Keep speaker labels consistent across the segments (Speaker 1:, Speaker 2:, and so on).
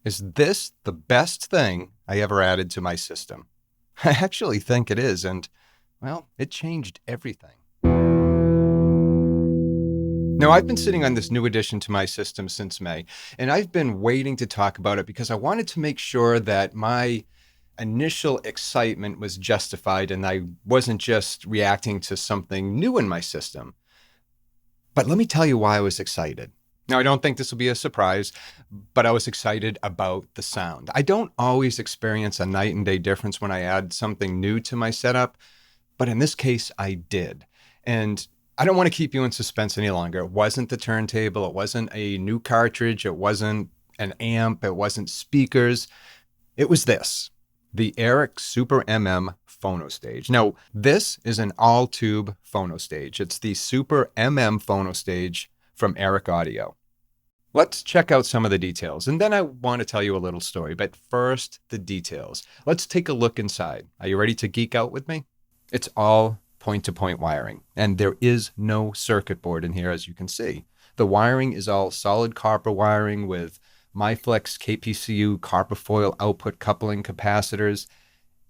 Speaker 1: Is this the best thing I ever added to my system? I actually think it is, and, well, it changed everything. Now, I've been sitting on this new addition to my system since May, and I've been waiting to talk about it because I wanted to make sure that my initial excitement was justified and I wasn't just reacting to something new in my system. But let me tell you why I was excited. Now, I don't think this will be a surprise, but I was excited about the sound. I don't always experience a night and day difference when I add something new to my setup, but in this case, I did. And I don't want to keep you in suspense any longer. It wasn't the turntable. It wasn't a new cartridge. It wasn't an amp. It wasn't speakers. It was this, the Aric Super Phono stage. Now, this is an all-tube phono stage. It's the Super Phono stage from Aric Audio. Let's check out some of the details, and then I want to tell you a little story. But first, the details. Let's take a look inside. Are you ready to geek out with me? It's all point-to-point wiring, and there is no circuit board in here, as you can see. The wiring is all solid copper wiring with MyFlex KPCU copper foil output coupling capacitors.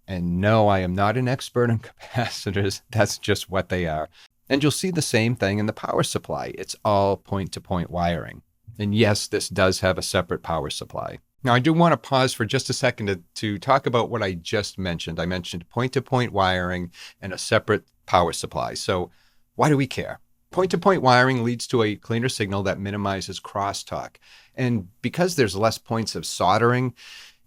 Speaker 1: And no, I am not an expert on capacitors. That's just what they are. And you'll see the same thing in the power supply. It's all point-to-point wiring. And yes, this does have a separate power supply. Now, I do want to pause for just a second to talk about what I just mentioned. I mentioned point-to-point wiring and a separate power supply. So why do we care? Point-to-point wiring leads to a cleaner signal that minimizes crosstalk. And because there's less points of soldering,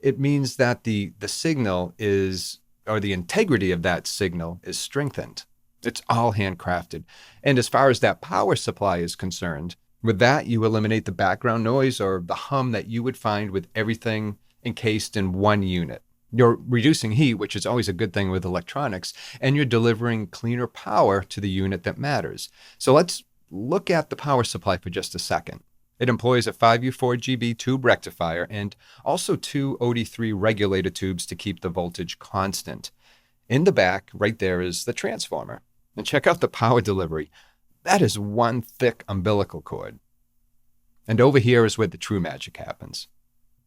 Speaker 1: it means that the signal is, or the integrity of that signal is strengthened. It's all handcrafted. And as far as that power supply is concerned, with that, you eliminate the background noise or the hum that you would find with everything encased in one unit. You're reducing heat, which is always a good thing with electronics, and you're delivering cleaner power to the unit that matters. So let's look at the power supply for just a second. It employs a 5U4GB tube rectifier and also two OD3 regulator tubes to keep the voltage constant. In the back, right there, is the transformer. And check out the power delivery. That is one thick umbilical cord. And over here is where the true magic happens.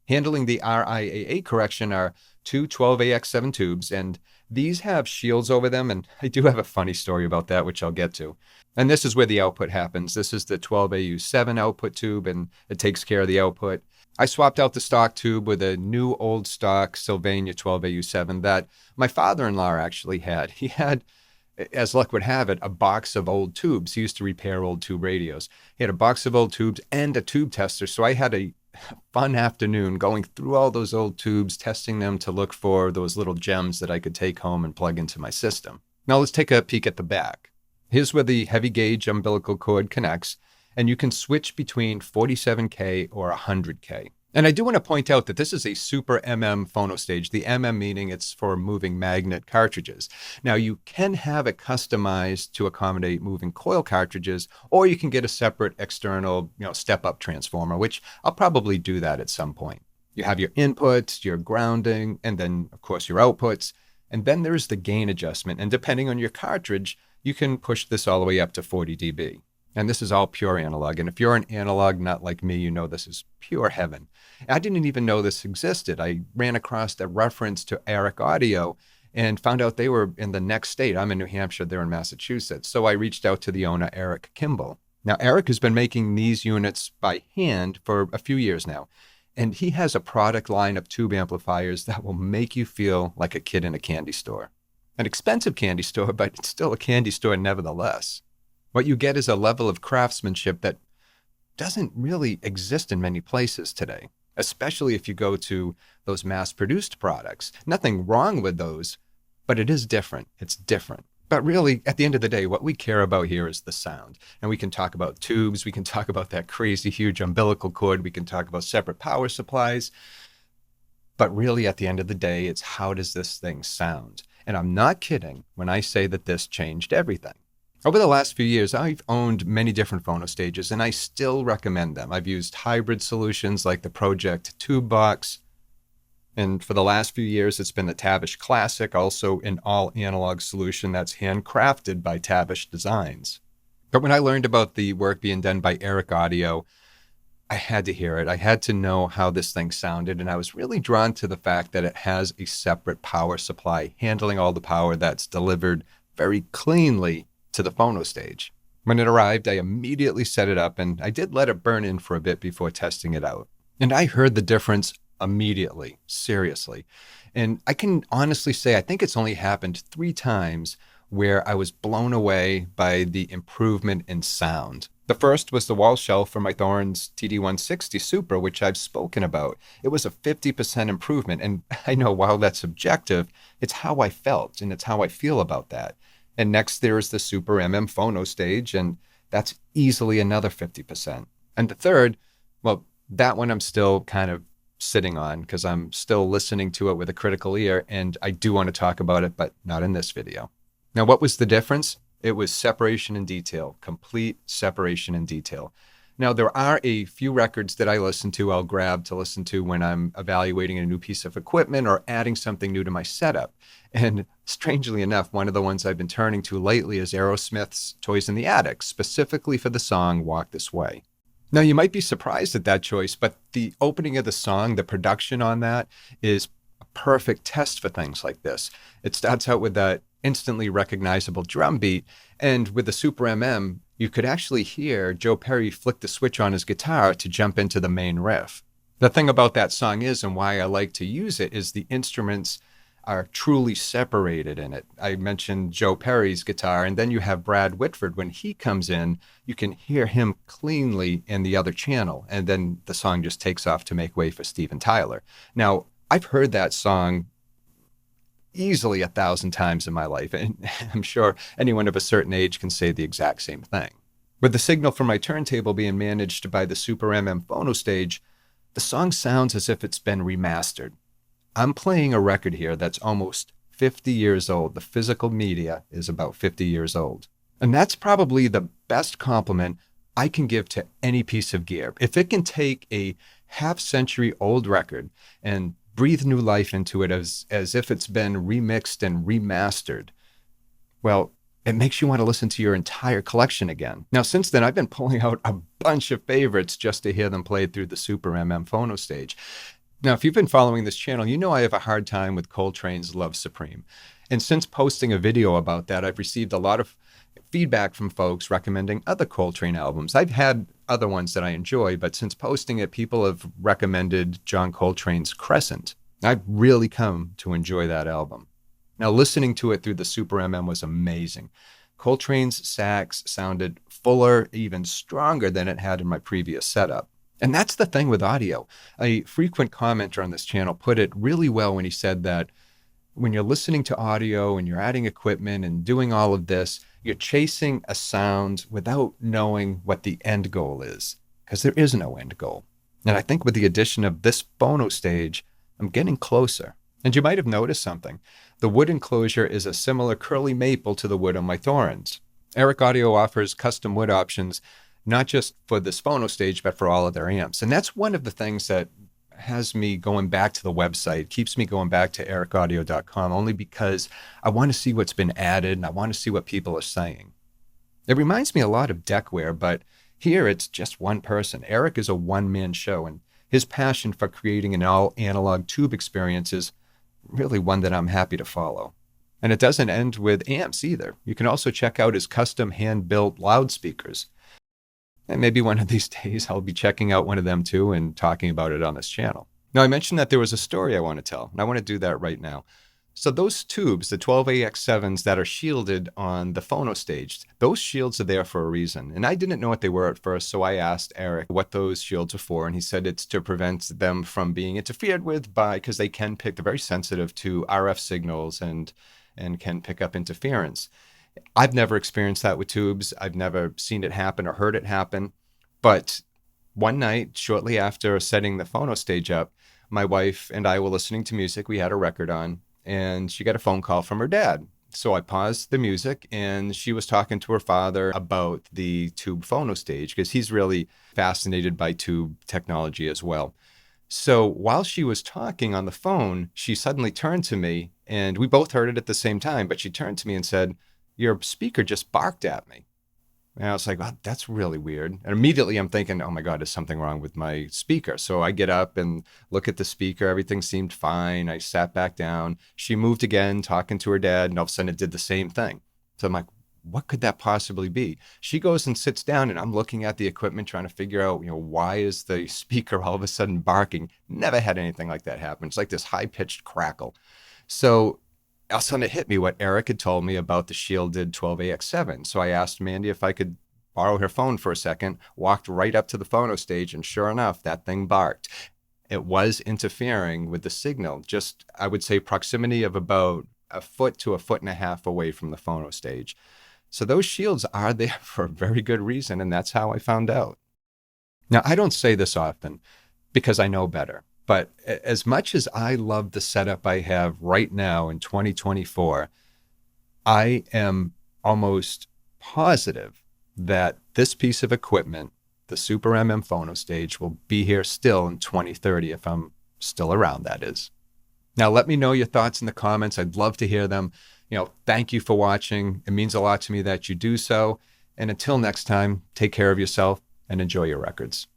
Speaker 1: Handling the RIAA correction are two 12AX7 tubes, and these have shields over them, and I do have a funny story about that, which I'll get to. And this is where the output happens. This is the 12AU7 output tube, and it takes care of the output. I swapped out the stock tube with a new old stock Sylvania 12AU7 that my father-in-law actually had. He had, as luck would have it, a box of old tubes. He used to repair old tube radios. He had a box of old tubes and a tube tester, so I had a fun afternoon going through all those old tubes, testing them to look for those little gems that I could take home and plug into my system. Now let's take a peek at the back. Here's where the heavy gauge umbilical cord connects, and you can switch between 47K or 100K. And I do want to point out that this is a Super phono stage, the meaning it's for moving magnet cartridges. Now, you can have it customized to accommodate moving coil cartridges, or you can get a separate external, step-up transformer, which I'll probably do that at some point. You have your inputs, your grounding, and then, of course, your outputs. And then there's the gain adjustment. And depending on your cartridge, you can push this all the way up to 40 dB. And this is all pure analog. And if you're an analog nut like me, you know this is pure heaven. I didn't even know this existed. I ran across a reference to Aric Audio and found out they were in the next state. I'm in New Hampshire, they're in Massachusetts. So I reached out to the owner, Aric Kimball. Now, Aric has been making these units by hand for a few years now. And he has a product line of tube amplifiers that will make you feel like a kid in a candy store. An expensive candy store, but it's still a candy store nevertheless. What you get is a level of craftsmanship that doesn't really exist in many places today, especially if you go to those mass-produced products. Nothing wrong with those, but it is different. It's different. But really, at the end of the day, what we care about here is the sound. And we can talk about tubes. We can talk about that crazy, huge umbilical cord. We can talk about separate power supplies. But really, at the end of the day, it's how does this thing sound? And I'm not kidding when I say that this changed everything. Over the last few years, I've owned many different phono stages, and I still recommend them. I've used hybrid solutions like the Project Tube Box. And for the last few years, it's been the Tavish Classic, also an all-analog solution that's handcrafted by Tavish Designs. But when I learned about the work being done by Aric Audio, I had to hear it. I had to know how this thing sounded. And I was really drawn to the fact that it has a separate power supply, handling all the power that's delivered very cleanly to the phono stage. When it arrived, I immediately set it up and I did let it burn in for a bit before testing it out. And I heard the difference immediately, seriously. And I can honestly say, I think it's only happened 3 times where I was blown away by the improvement in sound. The first was the wall shelf for my Thorns TD160 Super, which I've spoken about. It was a 50% improvement. And I know while that's subjective, it's how I felt and it's how I feel about that. And next there's the Super Phono stage, and that's easily another 50%. And the third, well, that one I'm still kind of sitting on because I'm still listening to it with a critical ear, and I do want to talk about it, but not in this video. Now, what was the difference? It was separation and detail, complete separation and detail. Now, there are a few records that I I'll grab to listen to when I'm evaluating a new piece of equipment or adding something new to my setup. And strangely enough, one of the ones I've been turning to lately is Aerosmith's Toys in the Attic, specifically for the song Walk This Way. Now, you might be surprised at that choice, but the opening of the song, the production on that is a perfect test for things like this. It starts out with that instantly recognizable drum beat, and with the Super you could actually hear Joe Perry flick the switch on his guitar to jump into the main riff. The thing about that song is, and why I like to use it, is the instruments are truly separated in it. I mentioned Joe Perry's guitar, and then you have Brad Whitford. When he comes in, you can hear him cleanly in the other channel, and then the song just takes off to make way for Steven Tyler. Now, I've heard that song easily 1,000 times in my life, and I'm sure anyone of a certain age can say the exact same thing. With the signal from my turntable being managed by the Super Phono stage, the song sounds as if it's been remastered. I'm playing a record here that's almost 50 years old. The physical media is about 50 years old. And that's probably the best compliment I can give to any piece of gear. If it can take a half-century old record and breathe new life into it as if it's been remixed and remastered, well, it makes you want to listen to your entire collection again. Now, since then, I've been pulling out a bunch of favorites just to hear them played through the Super Phono stage. Now, if you've been following this channel, you know I have a hard time with Coltrane's Love Supreme. And since posting a video about that, I've received a lot of feedback from folks recommending other Coltrane albums. I've had other ones that I enjoy, but since posting it, people have recommended John Coltrane's Crescent. I've really come to enjoy that album. Now, listening to it through the Super was amazing. Coltrane's sax sounded fuller, even stronger than it had in my previous setup. And that's the thing with audio. A frequent commenter on this channel put it really well when he said that when you're listening to audio and you're adding equipment and doing all of this, you're chasing a sound without knowing what the end goal is, because there is no end goal. And I think with the addition of this phono stage, I'm getting closer. And you might have noticed something. The wood enclosure is a similar curly maple to the wood on my Thorns. Aric Audio offers custom wood options, not just for this phono stage, but for all of their amps. And that's one of the things that has me going back to the website, keeps me going back to aricaudio.com, only because I want to see what's been added and I want to see what people are saying. It reminds me a lot of Deckware, but here it's just one person. Aric is a one-man show, and his passion for creating an all-analog tube experience is really one that I'm happy to follow. And it doesn't end with amps either. You can also check out his custom hand-built loudspeakers. And maybe one of these days I'll be checking out one of them too and talking about it on this channel. Now, I mentioned that there was a story I want to tell, and I want to do that right now. So those tubes, the 12AX7s that are shielded on the phono stage, those shields are there for a reason. And I didn't know what they were at first, so I asked Aric what those shields are for, and he said it's to prevent them from being interfered with because they can pick, they're very sensitive to RF signals and can pick up interference. I've never experienced that with tubes. I've never seen it happen or heard it happen. But one night, shortly after setting the phono stage up, my wife and I were listening to music. We had a record on, and she got a phone call from her dad. So I paused the music, and she was talking to her father about the tube phono stage because he's really fascinated by tube technology as well. So while she was talking on the phone, she suddenly turned to me, and we both heard it at the same time, but she turned to me and said, "Your speaker just barked at me." And I was like, "Wow, that's really weird." And immediately I'm thinking, oh my God, is something wrong with my speaker? So I get up and look at the speaker. Everything seemed fine. I sat back down. She moved again, talking to her dad, and all of a sudden it did the same thing. So I'm like, what could that possibly be? She goes and sits down, and I'm looking at the equipment, trying to figure out, why is the speaker all of a sudden barking? Never had anything like that happen. It's like this high pitched crackle. So all of a sudden it hit me what Aric had told me about the shielded 12AX7. So I asked Mandy if I could borrow her phone for a second, walked right up to the phono stage, and sure enough, that thing barked. It was interfering with the signal, just, I would say, proximity of about a foot to a foot and a half away from the phono stage. So those shields are there for a very good reason, and that's how I found out. Now, I don't say this often because I know better, but as much as I love the setup I have right now in 2024, I am almost positive that this piece of equipment, the Super MM Phono Stage, will be here still in 2030 if I'm still around, that is. Now, let me know your thoughts in the comments. I'd love to hear them. Thank you for watching. It means a lot to me that you do so. And until next time, take care of yourself and enjoy your records.